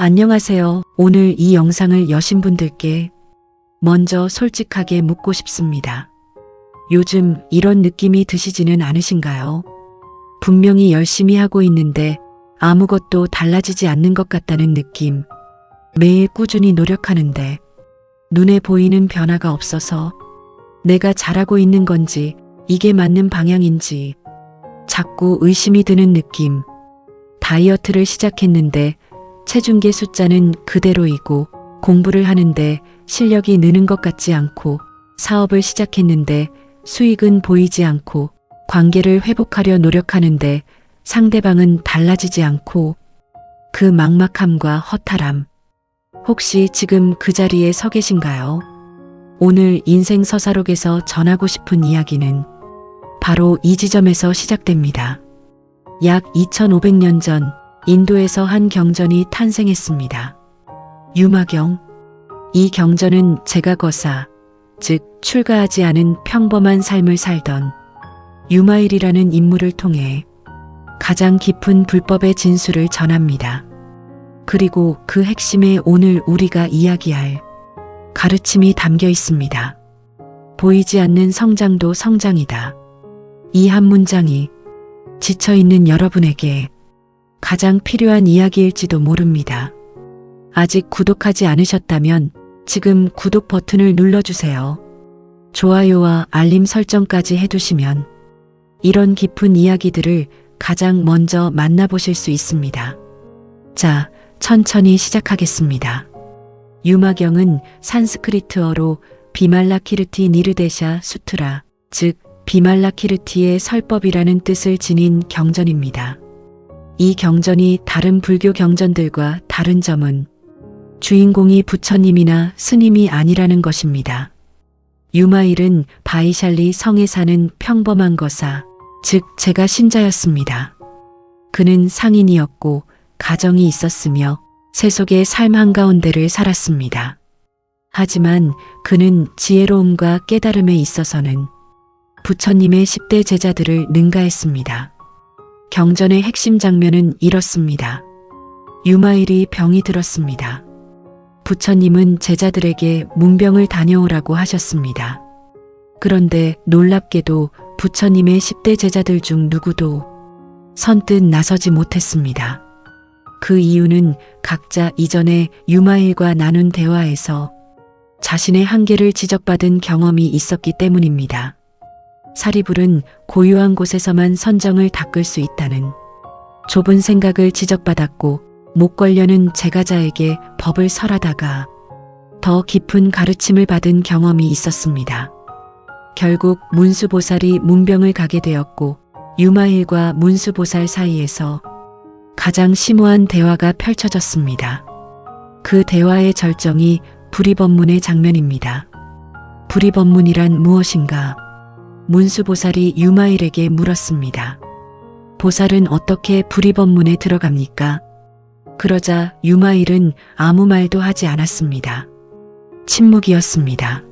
안녕하세요. 오늘 이 영상을 여신 분들께 먼저 솔직하게 묻고 싶습니다. 요즘 이런 느낌이 드시지는 않으신가요? 분명히 열심히 하고 있는데 아무것도 달라지지 않는 것 같다는 느낌. 매일 꾸준히 노력하는데 눈에 보이는 변화가 없어서 내가 잘하고 있는 건지 이게 맞는 방향인지 자꾸 의심이 드는 느낌. 다이어트를 시작했는데 체중계 숫자는 그대로이고 공부를 하는데 실력이 느는 것 같지 않고 사업을 시작했는데 수익은 보이지 않고 관계를 회복하려 노력하는데 상대방은 달라지지 않고 그 막막함과 허탈함. 혹시 지금 그 자리에 서 계신가요? 오늘 인생 서사록에서 전하고 싶은 이야기는 바로 이 지점에서 시작됩니다. 약 2500년 전 인도에서 한 경전이 탄생했습니다. 유마경. 이 경전은 제가거사, 즉 출가하지 않은 평범한 삶을 살던 유마일이라는 인물을 통해 가장 깊은 불법의 진수를 전합니다. 그리고 그 핵심에 오늘 우리가 이야기할 가르침이 담겨 있습니다. 보이지 않는 성장도 성장이다. 이 한 문장이 지쳐있는 여러분에게 가장 필요한 이야기일지도 모릅니다. 아직 구독하지 않으셨다면 지금 구독 버튼을 눌러주세요. 좋아요와 알림 설정까지 해두시면 이런 깊은 이야기들을 가장 먼저 만나보실 수 있습니다. 자, 천천히 시작하겠습니다. 유마경은 산스크리트어로 비말라키르티 니르데샤 수트라, 즉 비말라키르티의 설법이라는 뜻을 지닌 경전입니다. 이 경전이 다른 불교 경전들과 다른 점은 주인공이 부처님이나 스님이 아니라는 것입니다. 유마일은 바이샬리 성에 사는 평범한 거사, 즉 제가 신자였습니다. 그는 상인이었고 가정이 있었으며 세속의 삶 한가운데를 살았습니다. 하지만 그는 지혜로움과 깨달음에 있어서는 부처님의 10대 제자들을 능가했습니다. 경전의 핵심 장면은 이렇습니다. 유마일이 병이 들었습니다. 부처님은 제자들에게 문병을 다녀오라고 하셨습니다. 그런데 놀랍게도 부처님의 10대 제자들 중 누구도 선뜻 나서지 못했습니다. 그 이유는 각자 이전에 유마일과 나눈 대화에서 자신의 한계를 지적받은 경험이 있었기 때문입니다. 사리불은 고요한 곳에서만 선정을 닦을 수 있다는 좁은 생각을 지적받았고 목걸려는 제가자에게 법을 설하다가 더 깊은 가르침을 받은 경험이 있었습니다. 결국 문수보살이 문병을 가게 되었고 유마일과 문수보살 사이에서 가장 심오한 대화가 펼쳐졌습니다. 그 대화의 절정이 불이법문의 장면입니다. 불이법문이란 무엇인가? 문수보살이 유마일에게 물었습니다. 보살은 어떻게 불이법문에 들어갑니까? 그러자 유마일은 아무 말도 하지 않았습니다. 침묵이었습니다.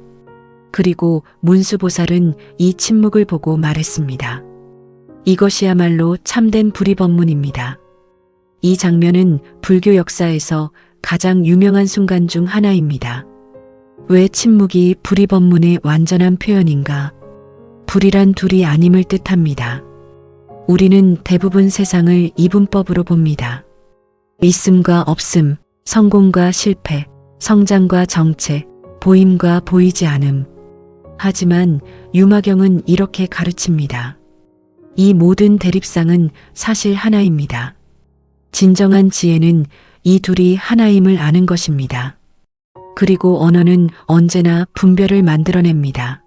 그리고 문수보살은 이 침묵을 보고 말했습니다. 이것이야말로 참된 불이법문입니다. 이 장면은 불교 역사에서 가장 유명한 순간 중 하나입니다. 왜 침묵이 불이법문의 완전한 표현인가? 불이란 둘이 아님을 뜻합니다. 우리는 대부분 세상을 이분법으로 봅니다. 있음과 없음, 성공과 실패, 성장과 정체, 보임과 보이지 않음. 하지만 유마경은 이렇게 가르칩니다. 이 모든 대립상은 사실 하나입니다. 진정한 지혜는 이 둘이 하나임을 아는 것입니다. 그리고 언어는 언제나 분별을 만들어냅니다.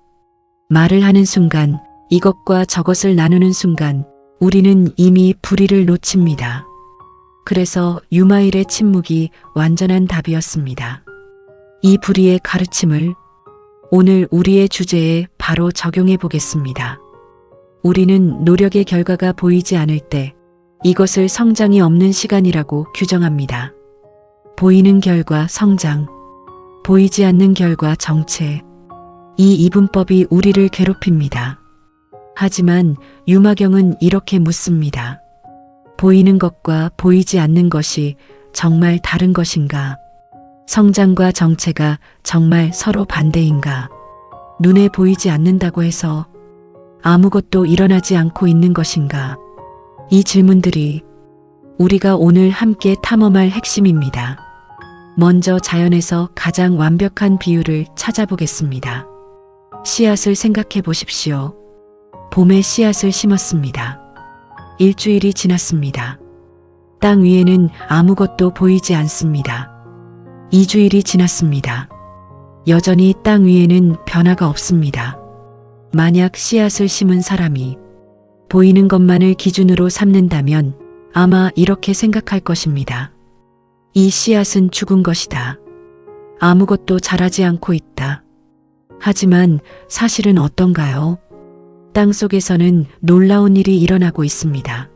말을 하는 순간, 이것과 저것을 나누는 순간 우리는 이미 불의를 놓칩니다. 그래서 유마일의 침묵이 완전한 답이었습니다. 이 불의의 가르침을 오늘 우리의 주제에 바로 적용해 보겠습니다. 우리는 노력의 결과가 보이지 않을 때 이것을 성장이 없는 시간이라고 규정합니다. 보이는 결과 성장, 보이지 않는 결과 정체. 이 이분법이 우리를 괴롭힙니다. 하지만 유마경은 이렇게 묻습니다. 보이는 것과 보이지 않는 것이 정말 다른 것인가? 성장과 정체가 정말 서로 반대인가? 눈에 보이지 않는다고 해서 아무것도 일어나지 않고 있는 것인가? 이 질문들이 우리가 오늘 함께 탐험할 핵심입니다. 먼저 자연에서 가장 완벽한 비유를 찾아보겠습니다. 씨앗을 생각해 보십시오. 봄에 씨앗을 심었습니다. 일주일이 지났습니다. 땅 위에는 아무것도 보이지 않습니다. 2주일이 지났습니다. 여전히 땅 위에는 변화가 없습니다. 만약 씨앗을 심은 사람이 보이는 것만을 기준으로 삼는다면 아마 이렇게 생각할 것입니다. 이 씨앗은 죽은 것이다. 아무것도 자라지 않고 있다. 하지만 사실은 어떤가요? 땅 속에서는 놀라운 일이 일어나고 있습니다.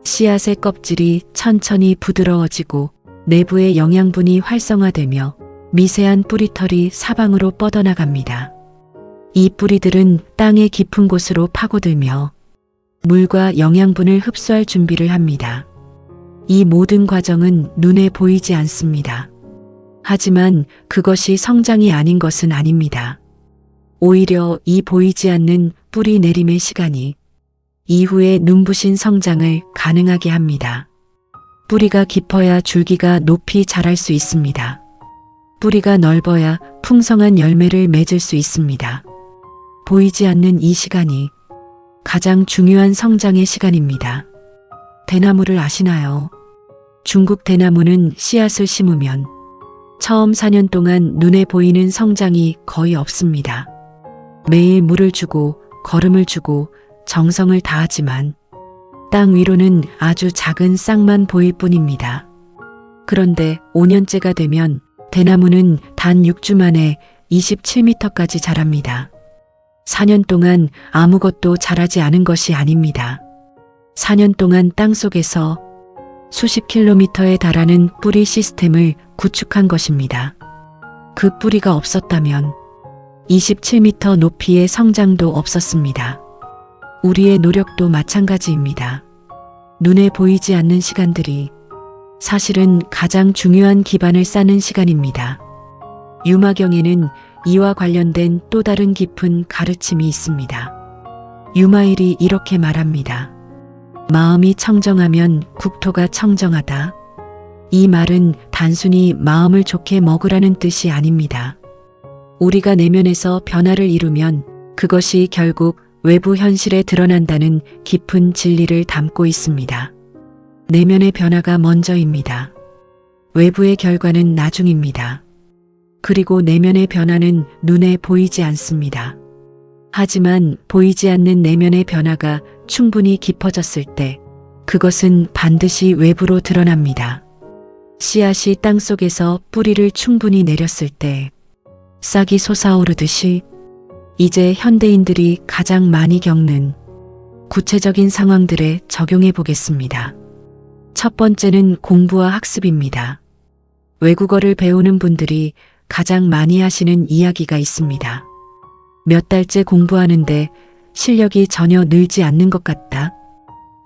씨앗의 껍질이 천천히 부드러워지고 내부의 영양분이 활성화되며 미세한 뿌리털이 사방으로 뻗어나갑니다. 이 뿌리들은 땅의 깊은 곳으로 파고들며 물과 영양분을 흡수할 준비를 합니다. 이 모든 과정은 눈에 보이지 않습니다. 하지만 그것이 성장이 아닌 것은 아닙니다. 오히려 이 보이지 않는 뿌리 내림의 시간이 이후에 눈부신 성장을 가능하게 합니다. 뿌리가 깊어야 줄기가 높이 자랄 수 있습니다. 뿌리가 넓어야 풍성한 열매를 맺을 수 있습니다. 보이지 않는 이 시간이 가장 중요한 성장의 시간입니다. 대나무를 아시나요? 중국 대나무는 씨앗을 심으면 처음 4년 동안 눈에 보이는 성장이 거의 없습니다. 매일 물을 주고 거름을 주고 정성을 다하지만 땅 위로는 아주 작은 싹만 보일 뿐입니다. 그런데 5년째가 되면 대나무는 단 6주 만에 27m까지 자랍니다. 4년 동안 아무것도 자라지 않은 것이 아닙니다. 4년 동안 땅 속에서 수십 킬로미터에 달하는 뿌리 시스템을 구축한 것입니다. 그 뿌리가 없었다면 27m 높이의 성장도 없었습니다. 우리의 노력도 마찬가지입니다. 눈에 보이지 않는 시간들이 사실은 가장 중요한 기반을 쌓는 시간입니다. 유마경에는 이와 관련된 또 다른 깊은 가르침이 있습니다. 유마일이 이렇게 말합니다. 마음이 청정하면 국토가 청정하다. 이 말은 단순히 마음을 좋게 먹으라는 뜻이 아닙니다. 우리가 내면에서 변화를 이루면 그것이 결국 외부 현실에 드러난다는 깊은 진리를 담고 있습니다. 내면의 변화가 먼저입니다. 외부의 결과는 나중입니다. 그리고 내면의 변화는 눈에 보이지 않습니다. 하지만 보이지 않는 내면의 변화가 충분히 깊어졌을 때 그것은 반드시 외부로 드러납니다. 씨앗이 땅 속에서 뿌리를 충분히 내렸을 때 싹이 솟아오르듯이 이제 현대인들이 가장 많이 겪는 구체적인 상황들에 적용해 보겠습니다. 첫 번째는 공부와 학습입니다. 외국어를 배우는 분들이 가장 많이 하시는 이야기가 있습니다. 몇 달째 공부하는데 실력이 전혀 늘지 않는 것 같다.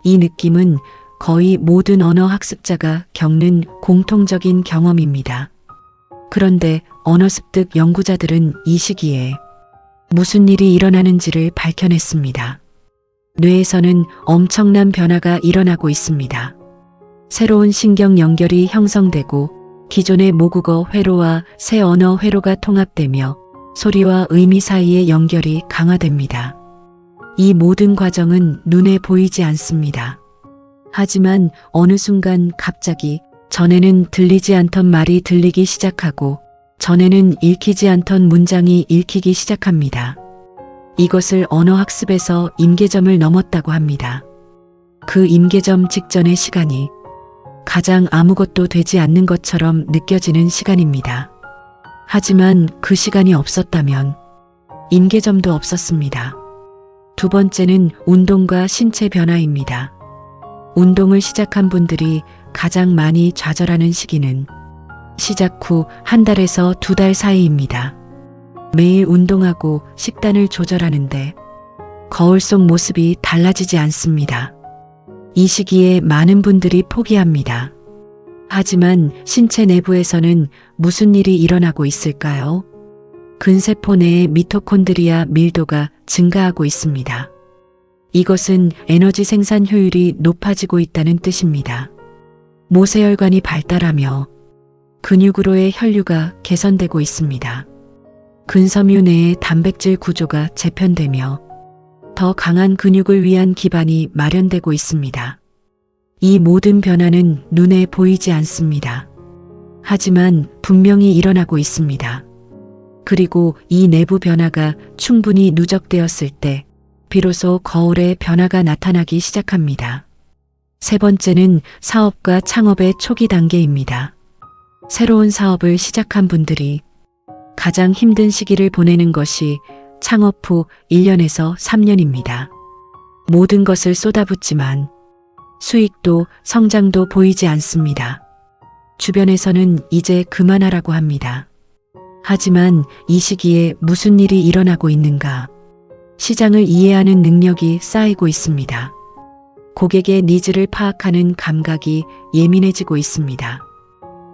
이 느낌은 거의 모든 언어 학습자가 겪는 공통적인 경험입니다. 그런데 언어 습득 연구자들은 이 시기에 무슨 일이 일어나는지를 밝혀냈습니다. 뇌에서는 엄청난 변화가 일어나고 있습니다. 새로운 신경 연결이 형성되고 기존의 모국어 회로와 새 언어 회로가 통합되며 소리와 의미 사이의 연결이 강화됩니다. 이 모든 과정은 눈에 보이지 않습니다. 하지만 어느 순간 갑자기 전에는 들리지 않던 말이 들리기 시작하고 전에는 읽히지 않던 문장이 읽히기 시작합니다. 이것을 언어학습에서 임계점을 넘었다고 합니다. 그 임계점 직전의 시간이 가장 아무것도 되지 않는 것처럼 느껴지는 시간입니다. 하지만 그 시간이 없었다면 임계점도 없었습니다. 두 번째는 운동과 신체 변화입니다. 운동을 시작한 분들이 가장 많이 좌절하는 시기는 시작 후 한 달에서 2달 사이입니다. 매일 운동하고 식단을 조절하는데 거울 속 모습이 달라지지 않습니다. 이 시기에 많은 분들이 포기합니다. 하지만 신체 내부에서는 무슨 일이 일어나고 있을까요? 근세포 내의 미토콘드리아 밀도가 증가하고 있습니다. 이것은 에너지 생산 효율이 높아지고 있다는 뜻입니다. 모세혈관이 발달하며 근육으로의 혈류가 개선되고 있습니다. 근섬유 내의 단백질 구조가 재편되며 더 강한 근육을 위한 기반이 마련되고 있습니다. 이 모든 변화는 눈에 보이지 않습니다. 하지만 분명히 일어나고 있습니다. 그리고 이 내부 변화가 충분히 누적되었을 때 비로소 거울의 변화가 나타나기 시작합니다. 세 번째는 사업과 창업의 초기 단계입니다. 새로운 사업을 시작한 분들이 가장 힘든 시기를 보내는 것이 창업 후 1년에서 3년입니다. 모든 것을 쏟아붓지만 수익도 성장도 보이지 않습니다. 주변에서는 이제 그만하라고 합니다. 하지만 이 시기에 무슨 일이 일어나고 있는가? 시장을 이해하는 능력이 쌓이고 있습니다. 고객의 니즈를 파악하는 감각이 예민해지고 있습니다.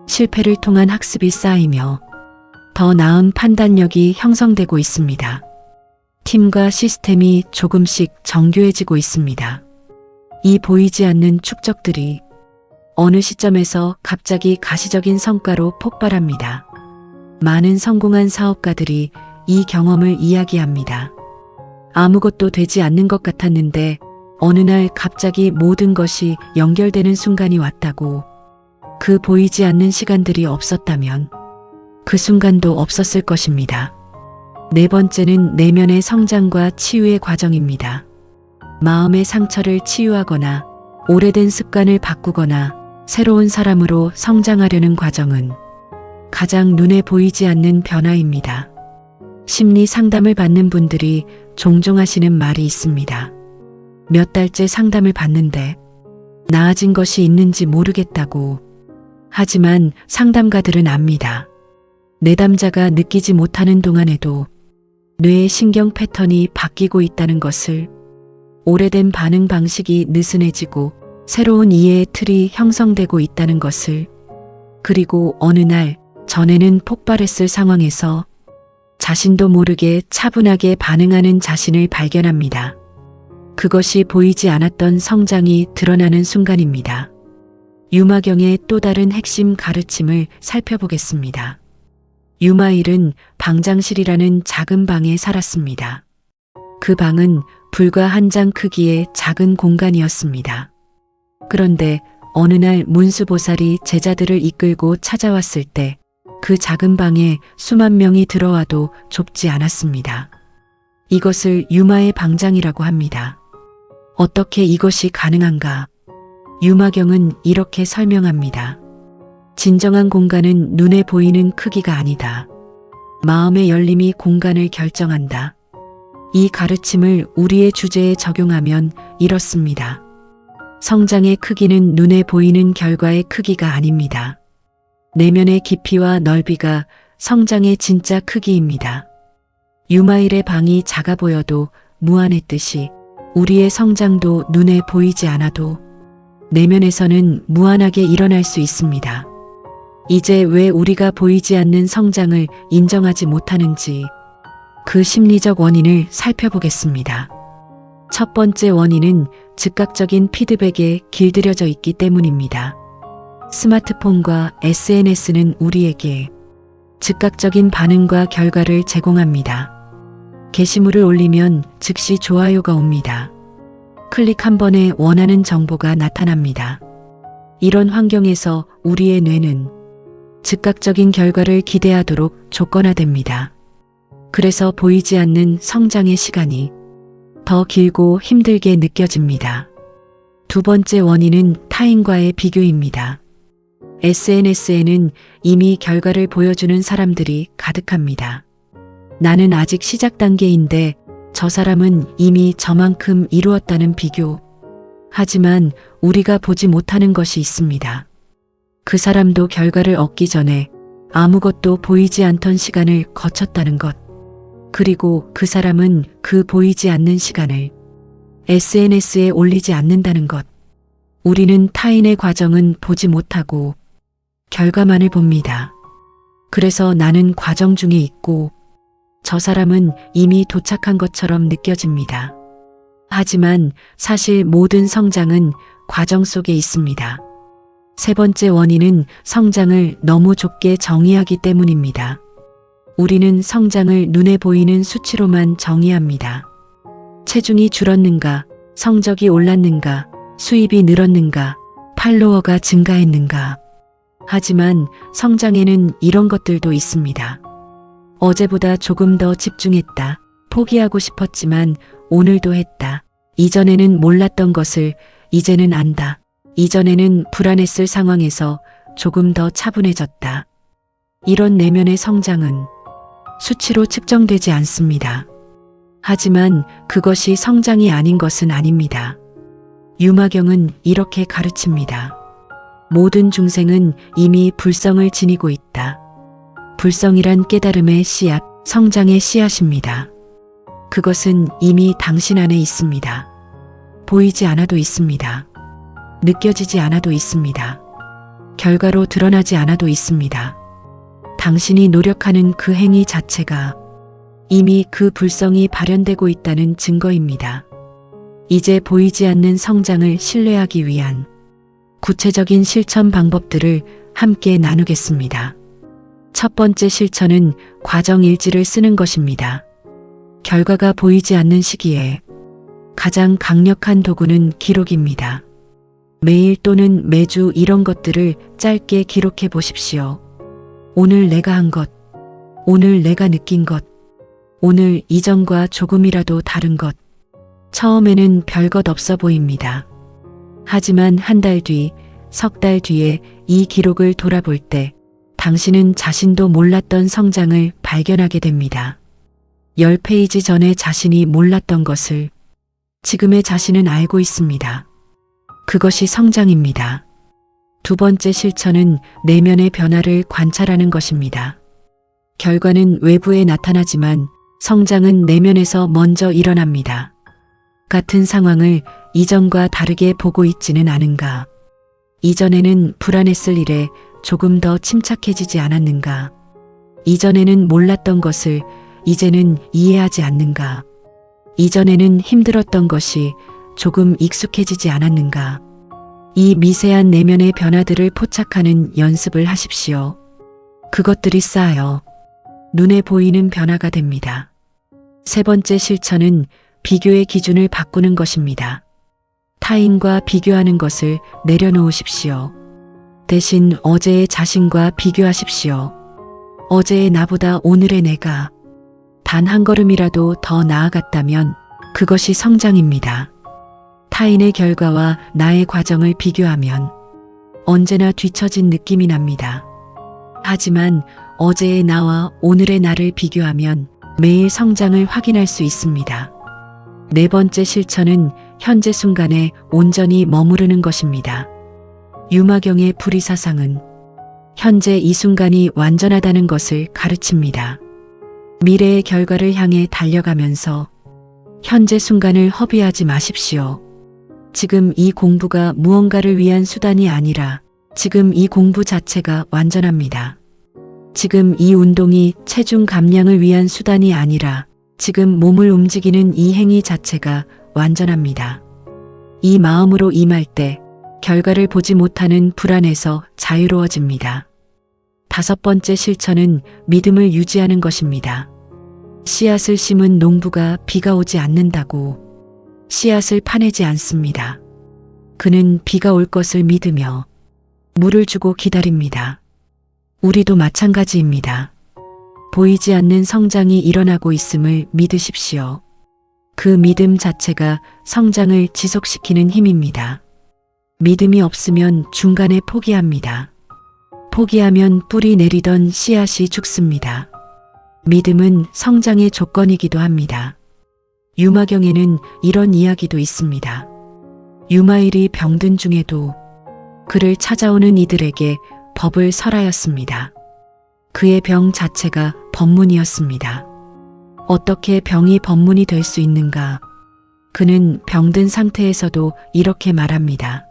실패를 통한 학습이 쌓이며 더 나은 판단력이 형성되고 있습니다. 팀과 시스템이 조금씩 정교해지고 있습니다. 이 보이지 않는 축적들이 어느 시점에서 갑자기 가시적인 성과로 폭발합니다. 많은 성공한 사업가들이 이 경험을 이야기합니다. 아무것도 되지 않는 것 같았는데 어느 날 갑자기 모든 것이 연결되는 순간이 왔다고. 그 보이지 않는 시간들이 없었다면 그 순간도 없었을 것입니다. 네 번째는 내면의 성장과 치유의 과정입니다. 마음의 상처를 치유하거나 오래된 습관을 바꾸거나 새로운 사람으로 성장하려는 과정은 가장 눈에 보이지 않는 변화입니다. 심리 상담을 받는 분들이 종종 하시는 말이 있습니다. 몇 달째 상담을 받는데 나아진 것이 있는지 모르겠다고. 하지만 상담가들은 압니다. 내담자가 느끼지 못하는 동안에도 뇌의 신경 패턴이 바뀌고 있다는 것을, 오래된 반응 방식이 느슨해지고 새로운 이해의 틀이 형성되고 있다는 것을, 그리고 어느 날 전에는 폭발했을 상황에서 자신도 모르게 차분하게 반응하는 자신을 발견합니다. 그것이 보이지 않았던 성장이 드러나는 순간입니다. 유마경의 또 다른 핵심 가르침을 살펴보겠습니다. 유마일은 방장실이라는 작은 방에 살았습니다. 그 방은 불과 한 장 크기의 작은 공간이었습니다. 그런데 어느 날 문수보살이 제자들을 이끌고 찾아왔을 때 그 작은 방에 수만 명이 들어와도 좁지 않았습니다. 이것을 유마의 방장이라고 합니다. 어떻게 이것이 가능한가? 유마경은 이렇게 설명합니다. 진정한 공간은 눈에 보이는 크기가 아니다. 마음의 열림이 공간을 결정한다. 이 가르침을 우리의 주제에 적용하면 이렇습니다. 성장의 크기는 눈에 보이는 결과의 크기가 아닙니다. 내면의 깊이와 넓이가 성장의 진짜 크기입니다. 유마일의 방이 작아 보여도 무한했듯이 우리의 성장도 눈에 보이지 않아도 내면에서는 무한하게 일어날 수 있습니다. 이제 왜 우리가 보이지 않는 성장을 인정하지 못하는지 그 심리적 원인을 살펴보겠습니다. 첫 번째 원인은 즉각적인 피드백에 길들여져 있기 때문입니다. 스마트폰과 SNS는 우리에게 즉각적인 반응과 결과를 제공합니다. 게시물을 올리면 즉시 좋아요가 옵니다. 클릭 한 번에 원하는 정보가 나타납니다. 이런 환경에서 우리의 뇌는 즉각적인 결과를 기대하도록 조건화됩니다. 그래서 보이지 않는 성장의 시간이 더 길고 힘들게 느껴집니다. 두 번째 원인은 타인과의 비교입니다. SNS에는 이미 결과를 보여주는 사람들이 가득합니다. 나는 아직 시작 단계인데 저 사람은 이미 저만큼 이루었다는 비교. 하지만 우리가 보지 못하는 것이 있습니다. 그 사람도 결과를 얻기 전에 아무것도 보이지 않던 시간을 거쳤다는 것. 그리고 그 사람은 그 보이지 않는 시간을 SNS에 올리지 않는다는 것. 우리는 타인의 과정은 보지 못하고 결과만을 봅니다. 그래서 나는 과정 중에 있고 저 사람은 이미 도착한 것처럼 느껴집니다. 하지만 사실 모든 성장은 과정 속에 있습니다. 세 번째 원인은 성장을 너무 좁게 정의하기 때문입니다. 우리는 성장을 눈에 보이는 수치로만 정의합니다. 체중이 줄었는가, 성적이 올랐는가, 수입이 늘었는가, 팔로워가 증가했는가. 하지만 성장에는 이런 것들도 있습니다. 어제보다 조금 더 집중했다. 포기하고 싶었지만 오늘도 했다. 이전에는 몰랐던 것을 이제는 안다. 이전에는 불안했을 상황에서 조금 더 차분해졌다. 이런 내면의 성장은 수치로 측정되지 않습니다. 하지만 그것이 성장이 아닌 것은 아닙니다. 유마경은 이렇게 가르칩니다. 모든 중생은 이미 불성을 지니고 있다. 불성이란 깨달음의 씨앗, 성장의 씨앗입니다. 그것은 이미 당신 안에 있습니다. 보이지 않아도 있습니다. 느껴지지 않아도 있습니다. 결과로 드러나지 않아도 있습니다. 당신이 노력하는 그 행위 자체가 이미 그 불성이 발현되고 있다는 증거입니다. 이제 보이지 않는 성장을 신뢰하기 위한 구체적인 실천 방법들을 함께 나누겠습니다. 첫 번째 실천은 과정 일지를 쓰는 것입니다. 결과가 보이지 않는 시기에 가장 강력한 도구는 기록입니다. 매일 또는 매주 이런 것들을 짧게 기록해 보십시오. 오늘 내가 한 것, 오늘 내가 느낀 것, 오늘 이전과 조금이라도 다른 것. 처음에는 별것 없어 보입니다. 하지만 한 달 뒤, 석 달 뒤에 이 기록을 돌아볼 때 당신은 자신도 몰랐던 성장을 발견하게 됩니다. 10페이지 전에 자신이 몰랐던 것을 지금의 자신은 알고 있습니다. 그것이 성장입니다. 두 번째 실천은 내면의 변화를 관찰하는 것입니다. 결과는 외부에 나타나지만 성장은 내면에서 먼저 일어납니다. 같은 상황을 이전과 다르게 보고 있지는 않은가? 이전에는 불안했을 일에 조금 더 침착해지지 않았는가? 이전에는 몰랐던 것을 이제는 이해하지 않는가? 이전에는 힘들었던 것이 조금 익숙해지지 않았는가? 이 미세한 내면의 변화들을 포착하는 연습을 하십시오. 그것들이 쌓여 눈에 보이는 변화가 됩니다. 세 번째 실천은 비교의 기준을 바꾸는 것입니다. 타인과 비교하는 것을 내려놓으십시오. 대신 어제의 자신과 비교하십시오. 어제의 나보다 오늘의 내가 단 한 걸음이라도 더 나아갔다면 그것이 성장입니다. 타인의 결과와 나의 과정을 비교하면 언제나 뒤처진 느낌이 납니다. 하지만 어제의 나와 오늘의 나를 비교하면 매일 성장을 확인할 수 있습니다. 네 번째 실천은 현재 순간에 온전히 머무르는 것입니다. 유마경의 불의사상은 현재 이 순간이 완전하다는 것을 가르칩니다. 미래의 결과를 향해 달려가면서 현재 순간을 허비하지 마십시오. 지금 이 공부가 무언가를 위한 수단이 아니라 지금 이 공부 자체가 완전합니다. 지금 이 운동이 체중 감량을 위한 수단이 아니라 지금 몸을 움직이는 이 행위 자체가 완전합니다. 이 마음으로 임할 때 결과를 보지 못하는 불안에서 자유로워집니다. 다섯 번째 실천은 믿음을 유지하는 것입니다. 씨앗을 심은 농부가 비가 오지 않는다고 씨앗을 파내지 않습니다. 그는 비가 올 것을 믿으며 물을 주고 기다립니다. 우리도 마찬가지입니다. 보이지 않는 성장이 일어나고 있음을 믿으십시오. 그 믿음 자체가 성장을 지속시키는 힘입니다. 믿음이 없으면 중간에 포기합니다. 포기하면 뿌리 내리던 씨앗이 죽습니다. 믿음은 성장의 조건이기도 합니다. 유마경에는 이런 이야기도 있습니다. 유마일이 병든 중에도 그를 찾아오는 이들에게 법을 설하였습니다. 그의 병 자체가 법문이었습니다. 어떻게 병이 법문이 될 수 있는가? 그는 병든 상태에서도 이렇게 말합니다.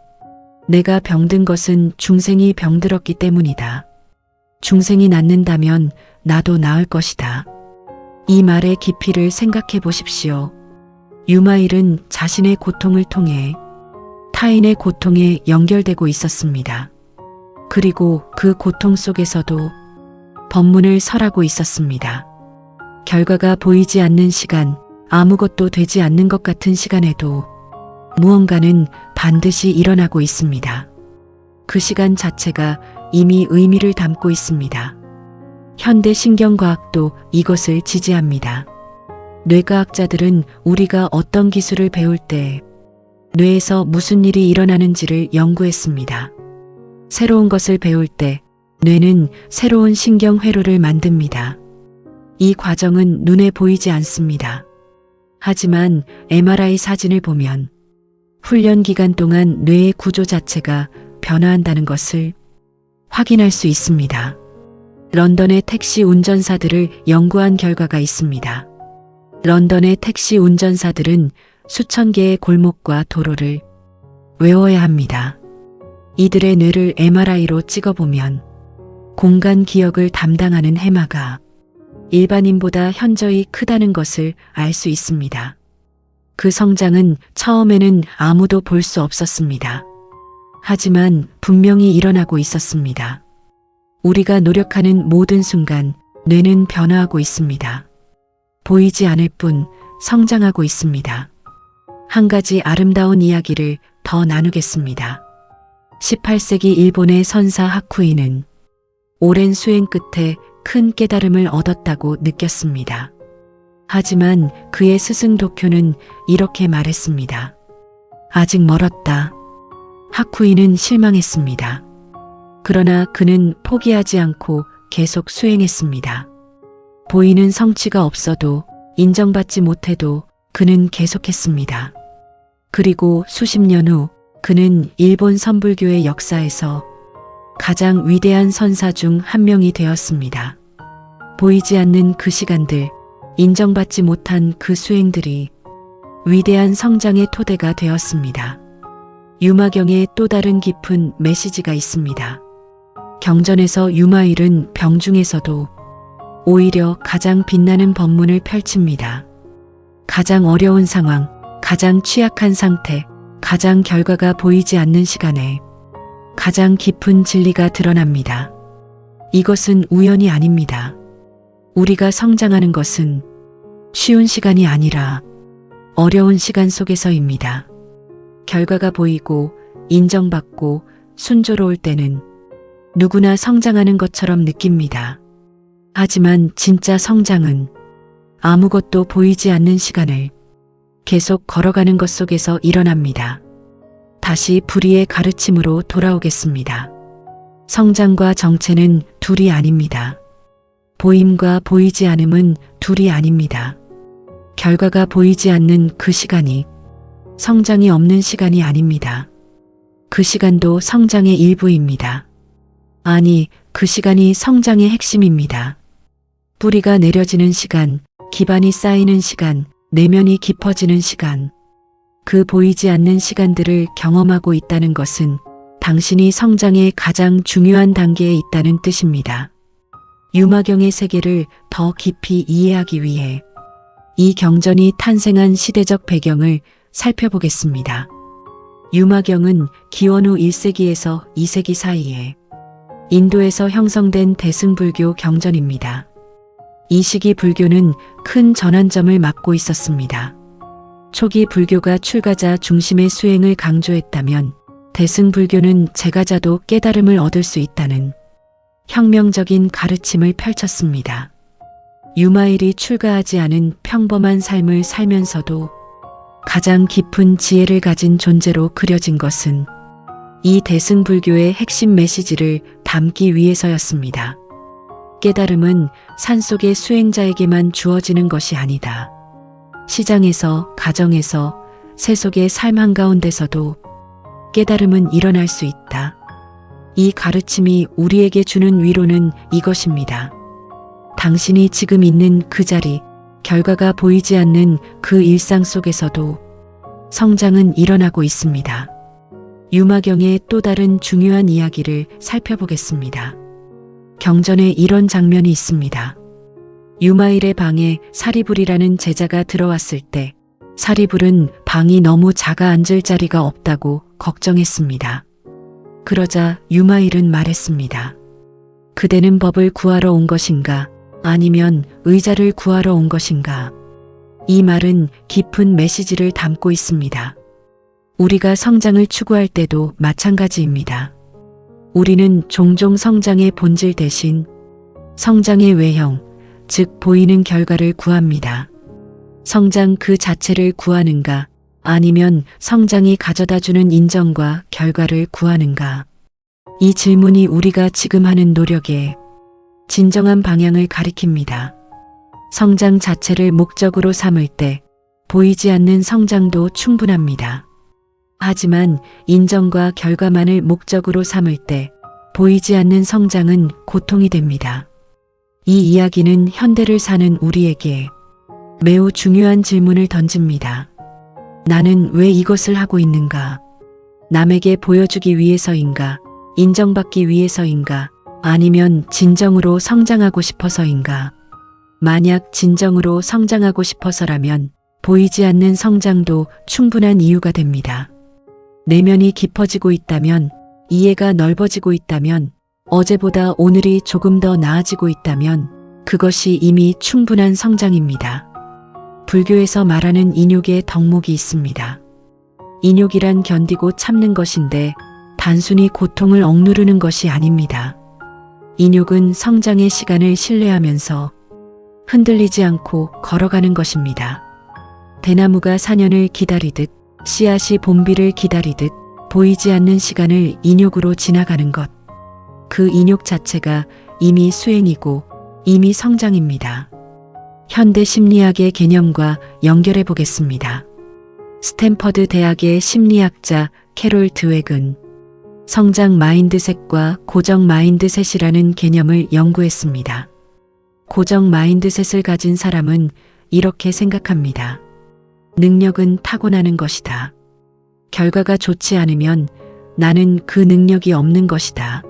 내가 병든 것은 중생이 병들었기 때문이다. 중생이 낫는다면 나도 나을 것이다. 이 말의 깊이를 생각해 보십시오. 유마일은 자신의 고통을 통해 타인의 고통에 연결되고 있었습니다. 그리고 그 고통 속에서도 법문을 설하고 있었습니다. 결과가 보이지 않는 시간, 아무것도 되지 않는 것 같은 시간에도 무언가는 반드시 일어나고 있습니다. 그 시간 자체가 이미 의미를 담고 있습니다. 현대 신경과학도 이것을 지지합니다. 뇌과학자들은 우리가 어떤 기술을 배울 때 뇌에서 무슨 일이 일어나는지를 연구했습니다. 새로운 것을 배울 때 뇌는 새로운 신경회로를 만듭니다. 이 과정은 눈에 보이지 않습니다. 하지만 MRI 사진을 보면 훈련 기간 동안 뇌의 구조 자체가 변화한다는 것을 확인할 수 있습니다. 런던의 택시 운전사들을 연구한 결과가 있습니다. 런던의 택시 운전사들은 수천 개의 골목과 도로를 외워야 합니다. 이들의 뇌를 MRI로 찍어보면 공간 기억을 담당하는 해마가 일반인보다 현저히 크다는 것을 알 수 있습니다. 그 성장은 처음에는 아무도 볼 수 없었습니다. 하지만 분명히 일어나고 있었습니다. 우리가 노력하는 모든 순간 뇌는 변화하고 있습니다. 보이지 않을 뿐 성장하고 있습니다. 한 가지 아름다운 이야기를 더 나누겠습니다. 18세기 일본의 선사 하쿠이는 오랜 수행 끝에 큰 깨달음을 얻었다고 느꼈습니다. 하지만 그의 스승 도쿄는 이렇게 말했습니다. 아직 멀었다. 하쿠이는 실망했습니다. 그러나 그는 포기하지 않고 계속 수행했습니다. 보이는 성취가 없어도 인정받지 못해도 그는 계속했습니다. 그리고 수십 년 후 그는 일본 선불교의 역사에서 가장 위대한 선사 중 한 명이 되었습니다. 보이지 않는 그 시간들, 인정받지 못한 그 수행들이 위대한 성장의 토대가 되었습니다. 유마경에 또 다른 깊은 메시지가 있습니다. 경전에서 유마일은 병 중에서도 오히려 가장 빛나는 법문을 펼칩니다. 가장 어려운 상황, 가장 취약한 상태, 가장 결과가 보이지 않는 시간에 가장 깊은 진리가 드러납니다. 이것은 우연이 아닙니다. 우리가 성장하는 것은 쉬운 시간이 아니라 어려운 시간 속에서입니다. 결과가 보이고 인정받고 순조로울 때는 누구나 성장하는 것처럼 느낍니다. 하지만 진짜 성장은 아무것도 보이지 않는 시간을 계속 걸어가는 것 속에서 일어납니다. 다시 불의의 가르침으로 돌아오겠습니다. 성장과 정체는 둘이 아닙니다. 보임과 보이지 않음은 둘이 아닙니다. 결과가 보이지 않는 그 시간이 성장이 없는 시간이 아닙니다. 그 시간도 성장의 일부입니다. 아니, 그 시간이 성장의 핵심입니다. 뿌리가 내려지는 시간, 기반이 쌓이는 시간, 내면이 깊어지는 시간. 그 보이지 않는 시간들을 경험하고 있다는 것은 당신이 성장의 가장 중요한 단계에 있다는 뜻입니다. 유마경의 세계를 더 깊이 이해하기 위해 이 경전이 탄생한 시대적 배경을 살펴보겠습니다. 유마경은 기원후 1세기에서 2세기 사이에 인도에서 형성된 대승불교 경전입니다. 이 시기 불교는 큰 전환점을 맞고 있었습니다. 초기 불교가 출가자 중심의 수행을 강조했다면 대승불교는 제가자도 깨달음을 얻을 수 있다는 혁명적인 가르침을 펼쳤습니다. 유마일이 출가하지 않은 평범한 삶을 살면서도 가장 깊은 지혜를 가진 존재로 그려진 것은 이 대승불교의 핵심 메시지를 담기 위해서였습니다. 깨달음은 산속의 수행자에게만 주어지는 것이 아니다. 시장에서, 가정에서, 세속의 삶 한가운데서도 깨달음은 일어날 수 있다. 이 가르침이 우리에게 주는 위로는 이것입니다. 당신이 지금 있는 그 자리, 결과가 보이지 않는 그 일상 속에서도 성장은 일어나고 있습니다. 유마경의 또 다른 중요한 이야기를 살펴보겠습니다. 경전에 이런 장면이 있습니다. 유마일의 방에 사리불이라는 제자가 들어왔을 때 사리불은 방이 너무 작아 앉을 자리가 없다고 걱정했습니다. 그러자 유마일은 말했습니다. 그대는 법을 구하러 온 것인가? 아니면 의자를 구하러 온 것인가? 이 말은 깊은 메시지를 담고 있습니다. 우리가 성장을 추구할 때도 마찬가지입니다. 우리는 종종 성장의 본질 대신 성장의 외형, 즉 보이는 결과를 구합니다. 성장 그 자체를 구하는가? 아니면 성장이 가져다주는 인정과 결과를 구하는가? 이 질문이 우리가 지금 하는 노력의 진정한 방향을 가리킵니다. 성장 자체를 목적으로 삼을 때 보이지 않는 성장도 충분합니다. 하지만 인정과 결과만을 목적으로 삼을 때 보이지 않는 성장은 고통이 됩니다. 이 이야기는 현대를 사는 우리에게 매우 중요한 질문을 던집니다. 나는 왜 이것을 하고 있는가? 남에게 보여주기 위해서인가? 인정받기 위해서인가? 아니면 진정으로 성장하고 싶어서인가? 만약 진정으로 성장하고 싶어서라면 보이지 않는 성장도 충분한 이유가 됩니다. 내면이 깊어지고 있다면, 이해가 넓어지고 있다면, 어제보다 오늘이 조금 더 나아지고 있다면 그것이 이미 충분한 성장입니다. 불교에서 말하는 인욕의 덕목이 있습니다. 인욕이란 견디고 참는 것인데 단순히 고통을 억누르는 것이 아닙니다. 인욕은 성장의 시간을 신뢰하면서 흔들리지 않고 걸어가는 것입니다. 대나무가 사년을 기다리듯 씨앗이 봄비를 기다리듯 보이지 않는 시간을 인욕으로 지나가는 것. 그 인욕 자체가 이미 수행이고 이미 성장입니다. 현대 심리학의 개념과 연결해 보겠습니다. 스탠퍼드 대학의 심리학자 캐롤 드웩은 성장 마인드셋과 고정 마인드셋이라는 개념을 연구했습니다. 고정 마인드셋을 가진 사람은 이렇게 생각합니다. 능력은 타고나는 것이다. 결과가 좋지 않으면 나는 그 능력이 없는 것이다.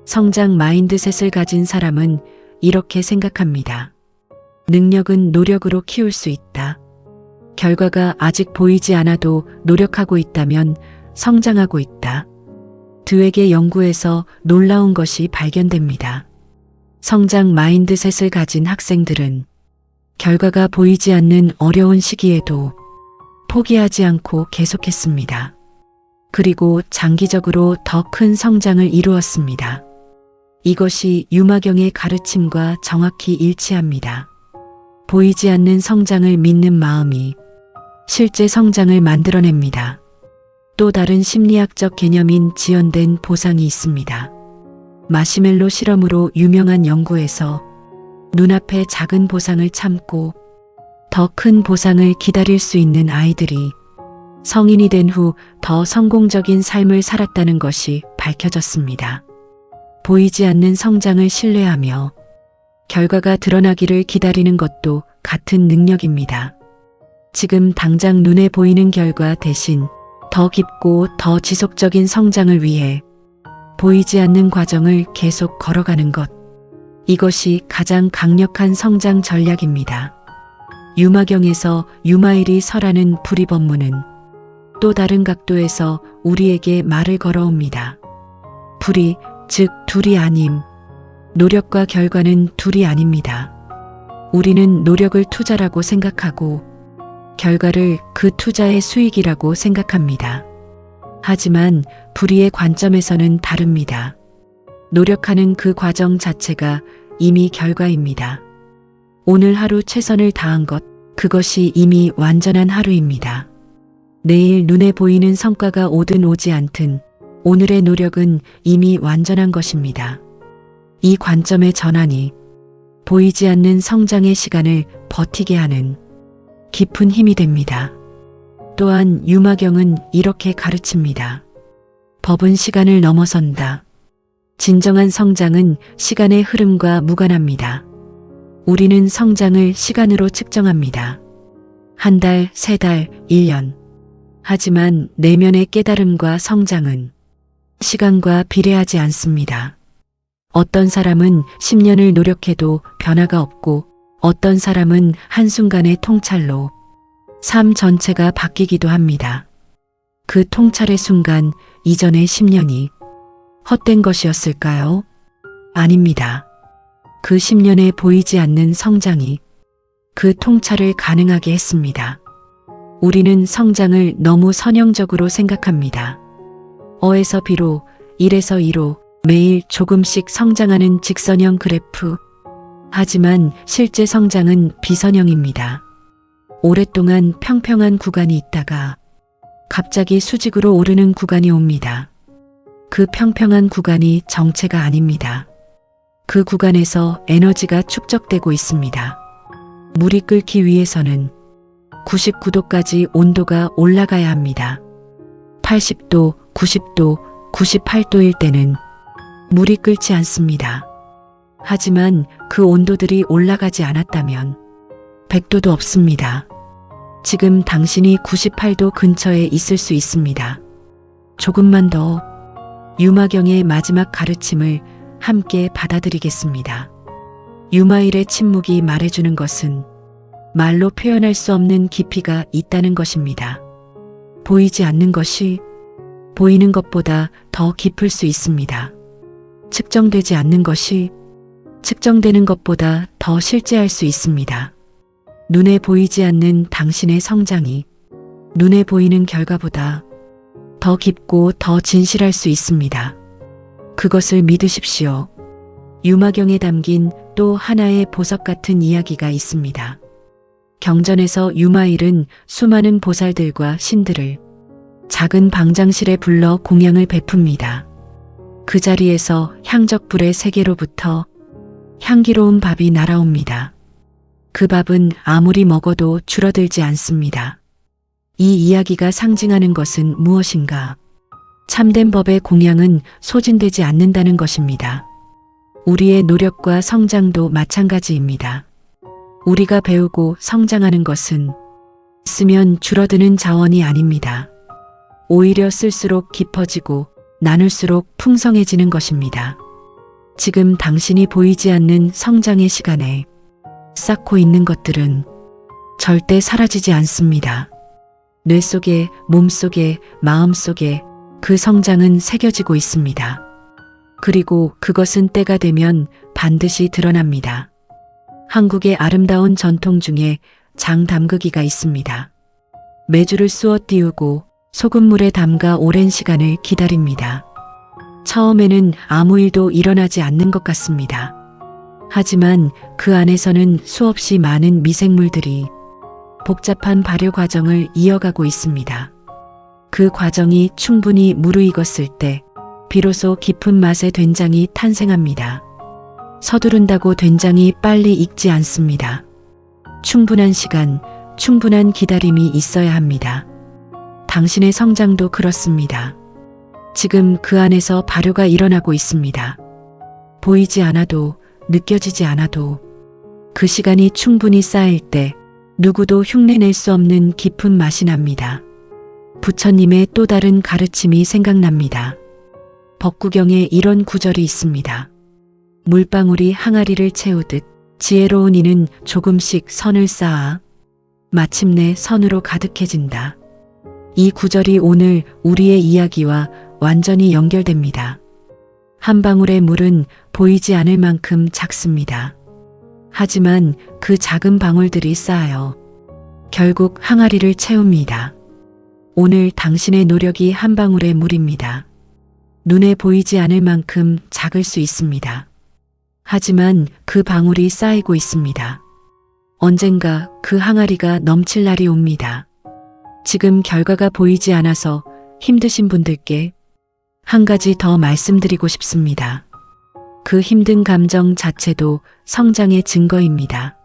성장 마인드셋을 가진 사람은 이렇게 생각합니다. 능력은 노력으로 키울 수 있다. 결과가 아직 보이지 않아도 노력하고 있다면 성장하고 있다. 드웩의 연구에서 놀라운 것이 발견됩니다. 성장 마인드셋을 가진 학생들은 결과가 보이지 않는 어려운 시기에도 포기하지 않고 계속했습니다. 그리고 장기적으로 더 큰 성장을 이루었습니다. 이것이 유마경의 가르침과 정확히 일치합니다. 보이지 않는 성장을 믿는 마음이 실제 성장을 만들어냅니다. 또 다른 심리학적 개념인 지연된 보상이 있습니다. 마시멜로 실험으로 유명한 연구에서 눈앞의 작은 보상을 참고 더 큰 보상을 기다릴 수 있는 아이들이 성인이 된 후 더 성공적인 삶을 살았다는 것이 밝혀졌습니다. 보이지 않는 성장을 신뢰하며 결과가 드러나기를 기다리는 것도 같은 능력입니다. 지금 당장 눈에 보이는 결과 대신 더 깊고 더 지속적인 성장을 위해 보이지 않는 과정을 계속 걸어가는 것. 이것이 가장 강력한 성장 전략입니다. 유마경에서 유마일이 설하는 불이법문은 또 다른 각도에서 우리에게 말을 걸어옵니다. 불이, 즉 둘이 아님, 노력과 결과는 둘이 아닙니다. 우리는 노력을 투자라고 생각하고 결과를 그 투자의 수익이라고 생각합니다. 하지만 불이의 관점에서는 다릅니다. 노력하는 그 과정 자체가 이미 결과입니다. 오늘 하루 최선을 다한 것, 그것이 이미 완전한 하루입니다. 내일 눈에 보이는 성과가 오든 오지 않든 오늘의 노력은 이미 완전한 것입니다. 이 관점의 전환이 보이지 않는 성장의 시간을 버티게 하는 깊은 힘이 됩니다. 또한 유마경은 이렇게 가르칩니다. 법은 시간을 넘어선다. 진정한 성장은 시간의 흐름과 무관합니다. 우리는 성장을 시간으로 측정합니다. 한 달, 세 달, 1년. 하지만 내면의 깨달음과 성장은 시간과 비례하지 않습니다. 어떤 사람은 10년을 노력해도 변화가 없고 어떤 사람은 한순간의 통찰로 삶 전체가 바뀌기도 합니다. 그 통찰의 순간 이전의 10년이 헛된 것이었을까요? 아닙니다. 그 10년에 보이지 않는 성장이 그 통찰을 가능하게 했습니다. 우리는 성장을 너무 선형적으로 생각합니다. 어에서 B로, 1에서 2로 매일 조금씩 성장하는 직선형 그래프. 하지만 실제 성장은 비선형입니다. 오랫동안 평평한 구간이 있다가 갑자기 수직으로 오르는 구간이 옵니다. 그 평평한 구간이 정체가 아닙니다. 그 구간에서 에너지가 축적되고 있습니다. 물이 끓기 위해서는 99도까지 온도가 올라가야 합니다. 80도, 90도, 98도일 때는 물이 끓지 않습니다. 하지만 그 온도들이 올라가지 않았다면 100도도 없습니다. 지금 당신이 98도 근처에 있을 수 있습니다. 조금만 더 유마경의 마지막 가르침을 함께 받아들이겠습니다. 유마일의 침묵이 말해주는 것은 말로 표현할 수 없는 깊이가 있다는 것입니다. 보이지 않는 것이 보이는 것보다 더 깊을 수 있습니다. 측정되지 않는 것이 측정되는 것보다 더 실제할 수 있습니다. 눈에 보이지 않는 당신의 성장이 눈에 보이는 결과보다 더 깊고 더 진실할 수 있습니다. 그것을 믿으십시오. 유마경에 담긴 또 하나의 보석 같은 이야기가 있습니다. 경전에서 유마일은 수많은 보살들과 신들을 작은 방장실에 불러 공양을 베풉니다. 그 자리에서 향적불의 세계로부터 향기로운 밥이 날아옵니다. 그 밥은 아무리 먹어도 줄어들지 않습니다. 이 이야기가 상징하는 것은 무엇인가? 참된 법의 공양은 소진되지 않는다는 것입니다. 우리의 노력과 성장도 마찬가지입니다. 우리가 배우고 성장하는 것은 쓰면 줄어드는 자원이 아닙니다. 오히려 쓸수록 깊어지고 나눌수록 풍성해지는 것입니다. 지금 당신이 보이지 않는 성장의 시간에 쌓고 있는 것들은 절대 사라지지 않습니다. 뇌 속에, 몸 속에, 마음 속에 그 성장은 새겨지고 있습니다. 그리고 그것은 때가 되면 반드시 드러납니다. 한국의 아름다운 전통 중에 장담그기가 있습니다. 메주를 쑤어 띄우고 소금물에 담가 오랜 시간을 기다립니다. 처음에는 아무 일도 일어나지 않는 것 같습니다. 하지만 그 안에서는 수없이 많은 미생물들이 복잡한 발효 과정을 이어가고 있습니다. 그 과정이 충분히 무르익었을 때 비로소 깊은 맛의 된장이 탄생합니다. 서두른다고 된장이 빨리 익지 않습니다. 충분한 시간, 충분한 기다림이 있어야 합니다. 당신의 성장도 그렇습니다. 지금 그 안에서 발효가 일어나고 있습니다. 보이지 않아도 느껴지지 않아도 그 시간이 충분히 쌓일 때 누구도 흉내낼 수 없는 깊은 맛이 납니다. 부처님의 또 다른 가르침이 생각납니다. 법구경에 이런 구절이 있습니다. 물방울이 항아리를 채우듯 지혜로운 이는 조금씩 선을 쌓아 마침내 선으로 가득해진다. 이 구절이 오늘 우리의 이야기와 완전히 연결됩니다. 한 방울의 물은 보이지 않을 만큼 작습니다. 하지만 그 작은 방울들이 쌓여 결국 항아리를 채웁니다. 오늘 당신의 노력이 한 방울의 물입니다. 눈에 보이지 않을 만큼 작을 수 있습니다. 하지만 그 방울이 쌓이고 있습니다. 언젠가 그 항아리가 넘칠 날이 옵니다. 지금 결과가 보이지 않아서 힘드신 분들께 한 가지 더 말씀드리고 싶습니다. 그 힘든 감정 자체도 성장의 증거입니다.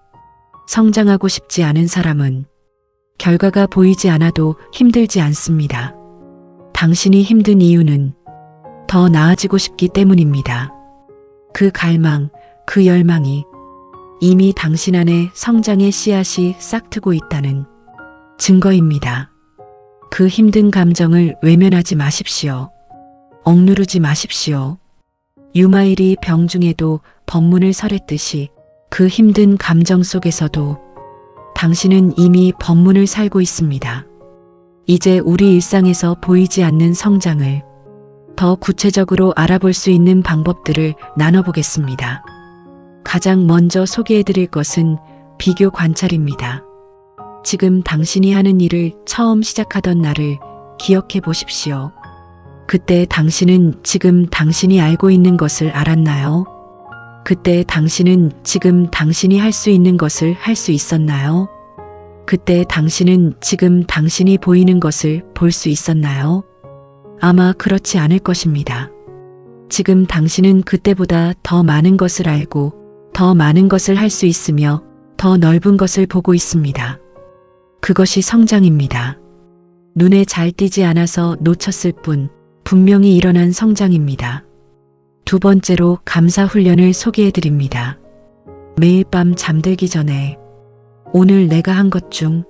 성장하고 싶지 않은 사람은 결과가 보이지 않아도 힘들지 않습니다. 당신이 힘든 이유는 더 나아지고 싶기 때문입니다. 그 갈망, 그 열망이 이미 당신 안에 성장의 씨앗이 싹트고 있다는 증거입니다. 그 힘든 감정을 외면하지 마십시오. 억누르지 마십시오. 유마일이 병중에도 법문을 설했듯이 그 힘든 감정 속에서도 당신은 이미 법문을 살고 있습니다. 이제 우리 일상에서 보이지 않는 성장을 더 구체적으로 알아볼 수 있는 방법들을 나눠보겠습니다. 가장 먼저 소개해드릴 것은 비교 관찰입니다. 지금 당신이 하는 일을 처음 시작하던 날을 기억해 보십시오. 그때 당신은 지금 당신이 알고 있는 것을 알았나요? 그때 당신은 지금 당신이 할 수 있는 것을 할 수 있었나요? 그때 당신은 지금 당신이 보이는 것을 볼 수 있었나요? 아마 그렇지 않을 것입니다. 지금 당신은 그때보다 더 많은 것을 알고 더 많은 것을 할 수 있으며 더 넓은 것을 보고 있습니다. 그것이 성장입니다. 눈에 잘 띄지 않아서 놓쳤을 뿐 분명히 일어난 성장입니다. 두 번째로 감사 훈련을 소개해 드립니다. 매일 밤 잠들기 전에 오늘 내가 한 것 중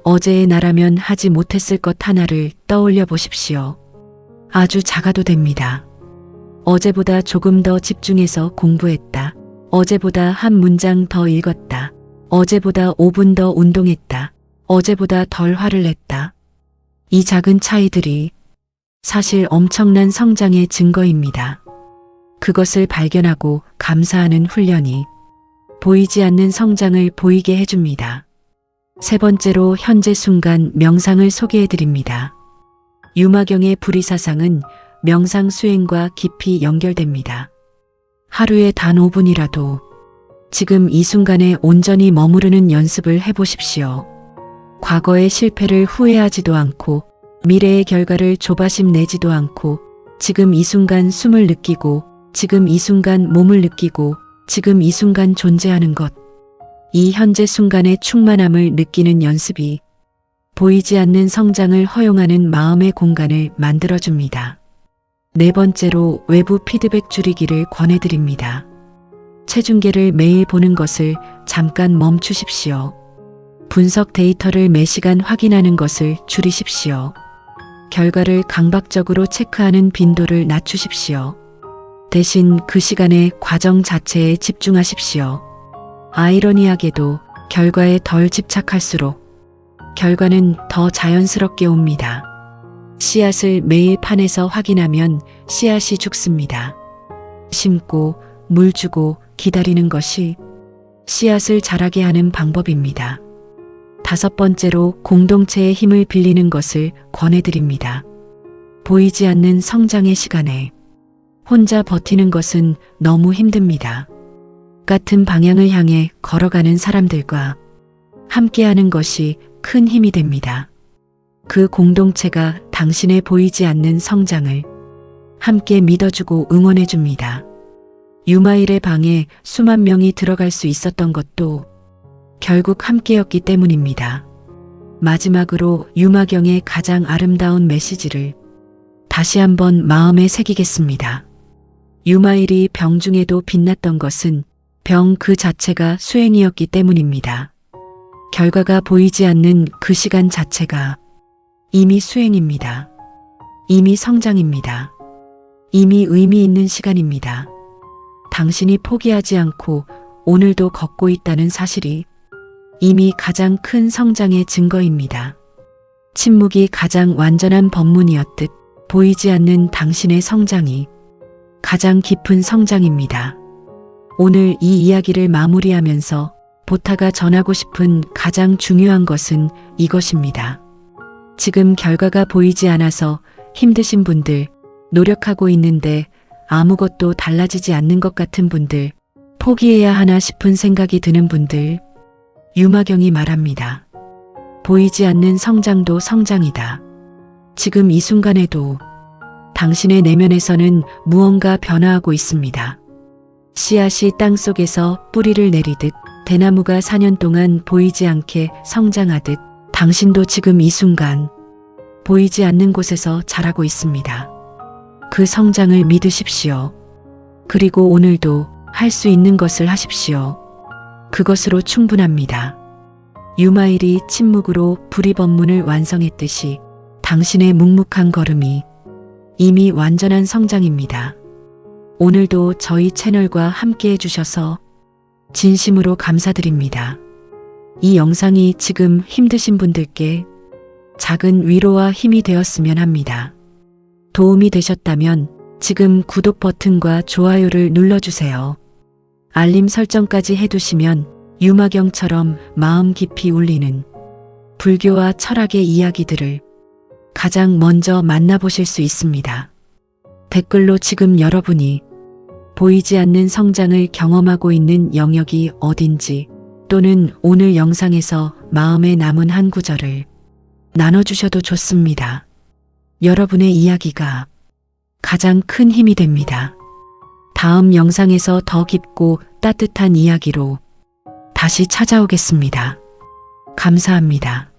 어제의 나라면 하지 못했을 것 하나를 떠올려 보십시오. 아주 작아도 됩니다. 어제보다 조금 더 집중해서 공부했다. 어제보다 한 문장 더 읽었다. 어제보다 5분 더 운동했다. 어제보다 덜 화를 냈다. 이 작은 차이들이 사실 엄청난 성장의 증거입니다. 그것을 발견하고 감사하는 훈련이 보이지 않는 성장을 보이게 해줍니다. 세 번째로 현재 순간 명상을 소개해 드립니다. 유마경의 불이사상은 명상 수행과 깊이 연결됩니다. 하루에 단 5분이라도 지금 이 순간에 온전히 머무르는 연습을 해보십시오. 과거의 실패를 후회하지도 않고 미래의 결과를 조바심 내지도 않고 지금 이 순간 숨을 느끼고 지금 이 순간 몸을 느끼고 지금 이 순간 존재하는 것. 이 현재 순간의 충만함을 느끼는 연습이 보이지 않는 성장을 허용하는 마음의 공간을 만들어줍니다. 네 번째로 외부 피드백 줄이기를 권해드립니다. 체중계를 매일 보는 것을 잠깐 멈추십시오. 분석 데이터를 매시간 확인하는 것을 줄이십시오. 결과를 강박적으로 체크하는 빈도를 낮추십시오. 대신 그 시간의 과정 자체에 집중하십시오. 아이러니하게도 결과에 덜 집착할수록 결과는 더 자연스럽게 옵니다. 씨앗을 매일 판에서 확인하면 씨앗이 죽습니다. 심고 물 주고 기다리는 것이 씨앗을 자라게 하는 방법입니다. 다섯 번째로 공동체의 힘을 빌리는 것을 권해드립니다. 보이지 않는 성장의 시간에 혼자 버티는 것은 너무 힘듭니다. 같은 방향을 향해 걸어가는 사람들과 함께하는 것이 큰 힘이 됩니다. 그 공동체가 당신의 보이지 않는 성장을 함께 믿어주고 응원해줍니다. 유마일의 방에 수만 명이 들어갈 수 있었던 것도 결국 함께였기 때문입니다. 마지막으로 유마경의 가장 아름다운 메시지를 다시 한번 마음에 새기겠습니다. 유마일이 병중에도 빛났던 것은 병 그 자체가 수행이었기 때문입니다. 결과가 보이지 않는 그 시간 자체가 이미 수행입니다. 이미 성장입니다. 이미 의미 있는 시간입니다. 당신이 포기하지 않고 오늘도 걷고 있다는 사실이 이미 가장 큰 성장의 증거입니다. 침묵이 가장 완전한 법문이었듯 보이지 않는 당신의 성장이 가장 깊은 성장입니다. 오늘 이 이야기를 마무리하면서 보타가 전하고 싶은 가장 중요한 것은 이것입니다. 지금 결과가 보이지 않아서 힘드신 분들, 노력하고 있는데 아무것도 달라지지 않는 것 같은 분들, 포기해야 하나 싶은 생각이 드는 분들, 유마경이 말합니다. 보이지 않는 성장도 성장이다. 지금 이 순간에도 당신의 내면에서는 무언가 변화하고 있습니다. 씨앗이 땅속에서 뿌리를 내리듯 대나무가 4년 동안 보이지 않게 성장하듯 당신도 지금 이 순간 보이지 않는 곳에서 자라고 있습니다. 그 성장을 믿으십시오. 그리고 오늘도 할 수 있는 것을 하십시오. 그것으로 충분합니다. 유마일이 침묵으로 불이법문을 완성했듯이 당신의 묵묵한 걸음이 이미 완전한 성장입니다. 오늘도 저희 채널과 함께 해주셔서 진심으로 감사드립니다. 이 영상이 지금 힘드신 분들께 작은 위로와 힘이 되었으면 합니다. 도움이 되셨다면 지금 구독 버튼과 좋아요를 눌러주세요. 알림 설정까지 해두시면 유마경처럼 마음 깊이 울리는 불교와 철학의 이야기들을 가장 먼저 만나보실 수 있습니다. 댓글로 지금 여러분이 보이지 않는 성장을 경험하고 있는 영역이 어딘지 또는 오늘 영상에서 마음에 남은 한 구절을 나눠주셔도 좋습니다. 여러분의 이야기가 가장 큰 힘이 됩니다. 다음 영상에서 더 깊고 따뜻한 이야기로 다시 찾아오겠습니다. 감사합니다.